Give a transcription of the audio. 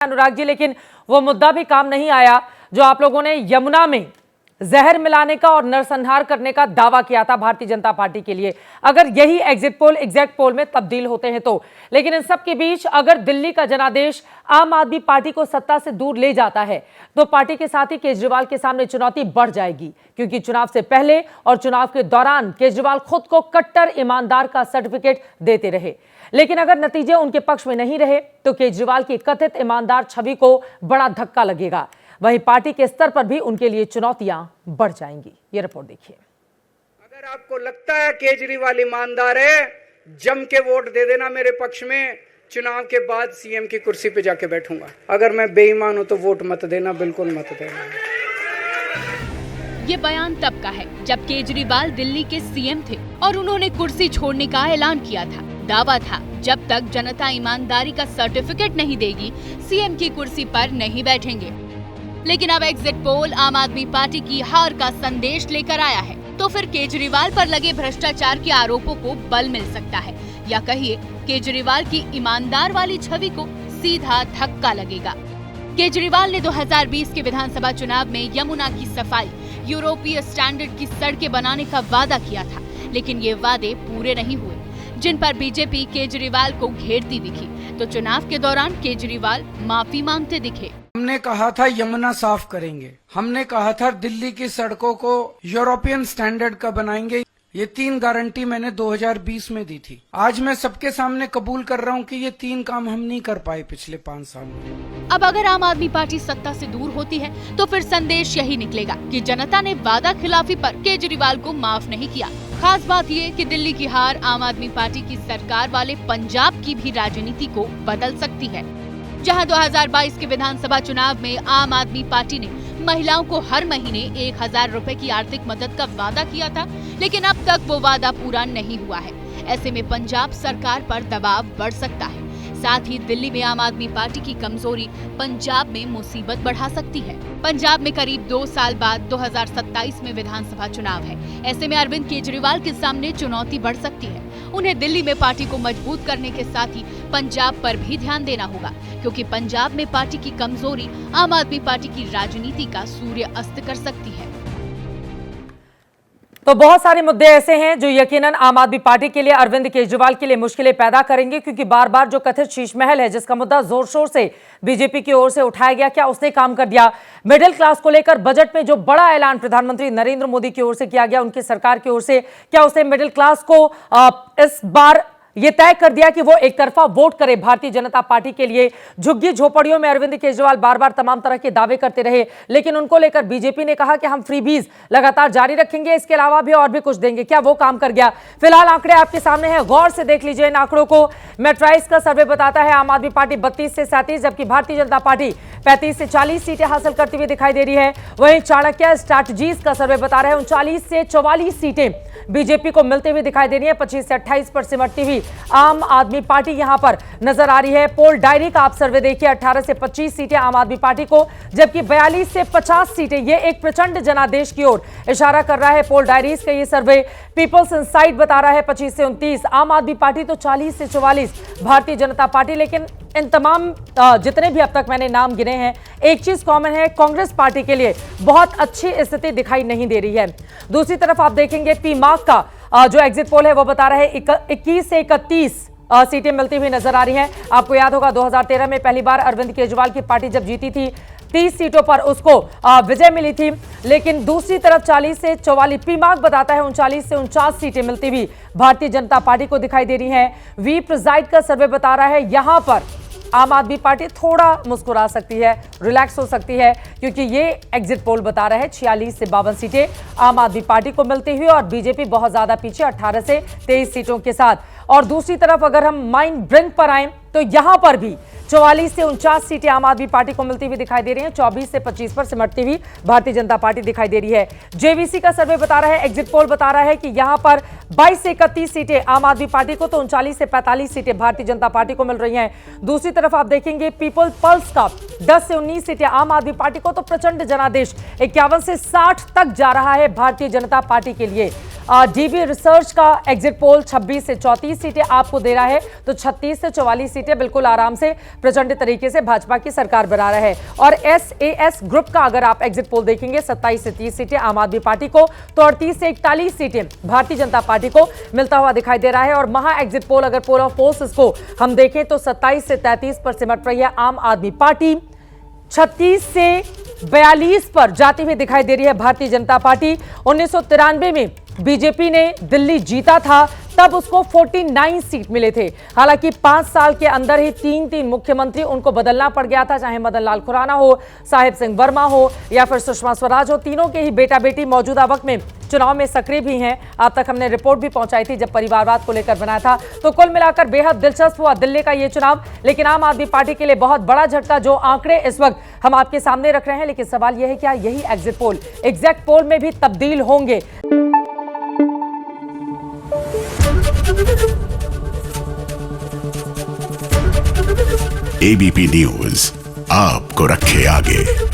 अनुराग जी, लेकिन वो मुद्दा भी काम नहीं आया जो आप लोगों ने यमुना में जहर मिलाने का और नरसंहार करने का दावा किया था भारतीय जनता पार्टी के लिए। अगर यही एग्जिट पोल एग्जैक्ट पोल में तब्दील होते हैं तो, लेकिन इन सब के बीच अगर दिल्ली का जनादेश आम आदमी पार्टी को सत्ता से दूर ले जाता है तो पार्टी के साथ ही केजरीवाल के सामने चुनौती बढ़ जाएगी, क्योंकि चुनाव से पहले और चुनाव के दौरान केजरीवाल खुद को कट्टर ईमानदार का सर्टिफिकेट देते रहे, लेकिन अगर नतीजे उनके पक्ष में नहीं रहे तो केजरीवाल की कथित ईमानदार छवि को बड़ा धक्का लगेगा। वहीं पार्टी के स्तर पर भी उनके लिए चुनौतियां बढ़ जाएंगी। ये रिपोर्ट देखिए। अगर आपको लगता है केजरीवाल ईमानदार है, जम के वोट दे देना मेरे पक्ष में। चुनाव के बाद सीएम की कुर्सी पे जाके बैठूंगा। अगर मैं बेईमान हूं तो वोट मत देना, बिल्कुल मत देना। ये बयान तब का है जब केजरीवाल दिल्ली के सीएम थे और उन्होंने कुर्सी छोड़ने का ऐलान किया था। दावा था जब तक जनता ईमानदारी का सर्टिफिकेट नहीं देगी, सीएम की कुर्सी पर नहीं बैठेंगे। लेकिन अब एग्जिट पोल आम आदमी पार्टी की हार का संदेश लेकर आया है, तो फिर केजरीवाल पर लगे भ्रष्टाचार के आरोपों को बल मिल सकता है, या कहिए केजरीवाल की ईमानदार वाली छवि को सीधा धक्का लगेगा। केजरीवाल ने 2020 के विधानसभा चुनाव में यमुना की सफाई, यूरोपीय स्टैंडर्ड की सड़कें बनाने का वादा किया था, लेकिन ये वादे पूरे नहीं हुए, जिन पर बीजेपी केजरीवाल को घेरती दिखी। तो चुनाव के दौरान केजरीवाल माफी मांगते दिखे। हमने कहा था यमुना साफ करेंगे, हमने कहा था दिल्ली की सड़कों को यूरोपियन स्टैंडर्ड का बनाएंगे। ये 3 गारंटी मैंने 2020 में दी थी। आज मैं सबके सामने कबूल कर रहा हूँ कि ये 3 काम हम नहीं कर पाए पिछले 5 साल में। अब अगर आम आदमी पार्टी सत्ता से दूर होती है तो फिर संदेश यही निकलेगा कि जनता ने वादा खिलाफी पर केजरीवाल को माफ नहीं किया। खास बात ये कि दिल्ली की हार आम आदमी पार्टी की सरकार वाले पंजाब की भी राजनीति को बदल सकती है, जहां 2022 के विधानसभा चुनाव में आम आदमी पार्टी ने महिलाओं को हर महीने 1000 रुपए की आर्थिक मदद का वादा किया था, लेकिन अब तक वो वादा पूरा नहीं हुआ है। ऐसे में पंजाब सरकार पर दबाव बढ़ सकता है। साथ ही दिल्ली में आम आदमी पार्टी की कमजोरी पंजाब में मुसीबत बढ़ा सकती है। पंजाब में करीब 2 साल बाद 2027 में विधानसभा चुनाव है। ऐसे में अरविंद केजरीवाल के सामने चुनौती बढ़ सकती है। उन्हें दिल्ली में पार्टी को मजबूत करने के साथ ही पंजाब पर भी ध्यान देना होगा, क्योंकि पंजाब में पार्टी की कमजोरी आम आदमी पार्टी की राजनीति का सूर्य अस्त कर सकती है। तो बहुत सारे मुद्दे ऐसे हैं जो यकीनन आम आदमी पार्टी के लिए, अरविंद केजरीवाल के लिए मुश्किलें पैदा करेंगे, क्योंकि बार बार जो कथित शीश महल है जिसका मुद्दा जोर शोर से बीजेपी की ओर से उठाया गया, क्या उसने काम कर दिया? मिडिल क्लास को लेकर बजट में जो बड़ा ऐलान प्रधानमंत्री नरेंद्र मोदी की ओर से किया गया, उनकी सरकार की ओर से, क्या उसने मिडिल क्लास को इस बार ये तय कर दिया कि वो एक तरफा वोट करे भारतीय जनता पार्टी के लिए? झुग्गी झोपड़ियों में अरविंद केजरीवाल बार बार तमाम तरह के दावे करते रहे, लेकिन उनको लेकर बीजेपी ने कहा कि हम फ्रीबीज लगातार जारी रखेंगे, इसके अलावा भी और भी कुछ देंगे। क्या वो काम कर गया? फिलहाल आंकड़े आपके सामने हैं, गौर से देख लीजिए इन आंकड़ों को। मेट्राइज का सर्वे बताता है आम आदमी पार्टी 32 से 37, जबकि भारतीय जनता पार्टी 35 से 40 सीटें हासिल करती हुई दिखाई दे रही है। वहीं चाणक्य स्ट्रैटेजीज का सर्वे बता रहा है 39 से 44 सीटें बीजेपी को मिलती हुई दिखाई दे रही है। 25 से 28 पर सिमटती हुई आम आदमी पार्टी यहां पर नजर आ रही है। पोल डायरी का आप सर्वे देखिए, 18 से 25 सीटें आम आदमी पार्टी को, जबकि 42 से 50 सीटें, ये एक प्रचंड जनादेश की ओर इशारा कर रहा है पोल डायरीज का ये सर्वे। पीपल्स इनसाइट बता रहा है 25 से 29 आम आदमी पार्टी, तो 40 से 44 भारतीय जनता पार्टी। लेकिन इन तमाम जितने भी अब तक मैंने नाम गिने हैं, एक चीज कॉमन है, कांग्रेस पार्टी के लिए बहुत अच्छी स्थिति दिखाई नहीं दे रही है। दूसरी तरफ आप देखेंगे पी मार्क का जो एग्जिट पोल है वो बता रहा है 21 से 31 सीटें मिलती हुई नजर आ रही हैं। आपको याद होगा 2013 में पहली बार अरविंद केजरीवाल की पार्टी जब जीती थी, 30 सीटों पर उसको विजय मिली थी। लेकिन दूसरी तरफ 40 से 44, पी मार्क बताता है 39 से 49 सीटें मिलती हुई भारतीय जनता पार्टी को दिखाई दे रही हैं। वी प्रिजाइड का सर्वे बता रहा है यहां पर आम आदमी पार्टी थोड़ा मुस्कुरा सकती है, रिलैक्स हो सकती है, क्योंकि ये एग्जिट पोल बता रहा है 46 से 52 सीटें आम आदमी पार्टी को मिलती हुई और बीजेपी बहुत ज्यादा पीछे 18 से 23 सीटों के साथ। और दूसरी तरफ अगर हम माइंड ब्रिंक पर आए तो यहां पर भी 44 से 49 सीटें आम आदमी पार्टी को मिलती हुई दिखाई दे रही हैं। 24 से 25 पर सिमटती हुई भारतीय जनता पार्टी दिखाई दे रही है। जेवीसी का सर्वे बता रहा है, एग्जिट पोल बता रहा है कि यहां पर 22 से 31 सीटें आम आदमी पार्टी को, तो 39 से 45 सीटें भारतीय जनता पार्टी को मिल रही हैं। दूसरी तरफ आप देखेंगे पीपल पल्स का 10 से 19 सीटें आम आदमी पार्टी को, तो प्रचंड जनादेश 51 से 60 तक जा रहा है भारतीय जनता पार्टी के लिए। डीबी रिसर्च का एग्जिट पोल 26 से 34 सीटें आपको दे रहा है, तो 36 से 44 सीटें बिल्कुल आराम से प्रचंड तरीके से भाजपा की सरकार बना रहा है। और SAS ग्रुप का अगर आप एग्जिट पोल देखेंगे 27 से 30 सीटें आम आदमी पार्टी को, तो 38 से 41 सीटें भारतीय जनता पार्टी को मिलता हुआ दिखाई दे रहा है। और महा एग्जिट पोल अगर पोल ऑफ पोल्स को हम देखें तो 27 से 33 पर सिमट रही है आम आदमी पार्टी, 36 से 42 पर जाती हुई दिखाई दे रही है भारतीय जनता पार्टी। 1993 में बीजेपी ने दिल्ली जीता था, तब उसको 49 सीट मिले थे। हालांकि 5 साल के अंदर ही 3 मुख्यमंत्री उनको बदलना पड़ गया था, चाहे मदन लाल खुराना हो, साहिब सिंह वर्मा हो या फिर सुषमा स्वराज हो। तीनों के ही बेटा बेटी मौजूदा वक्त में चुनाव में सक्रिय भी हैं। आप तक हमने रिपोर्ट भी पहुंचाई थी जब परिवारवाद को लेकर बनाया था। तो कुल मिलाकर बेहद दिलचस्प हुआ दिल्ली का ये चुनाव, लेकिन आम आदमी पार्टी के लिए बहुत बड़ा झटका, जो आंकड़े इस वक्त हम आपके सामने रख रहे हैं। लेकिन सवाल यह है क्या यही एग्जिट पोल एग्जैक्ट पोल में भी तब्दील होंगे? एबीपी न्यूज आपको रखे आगे।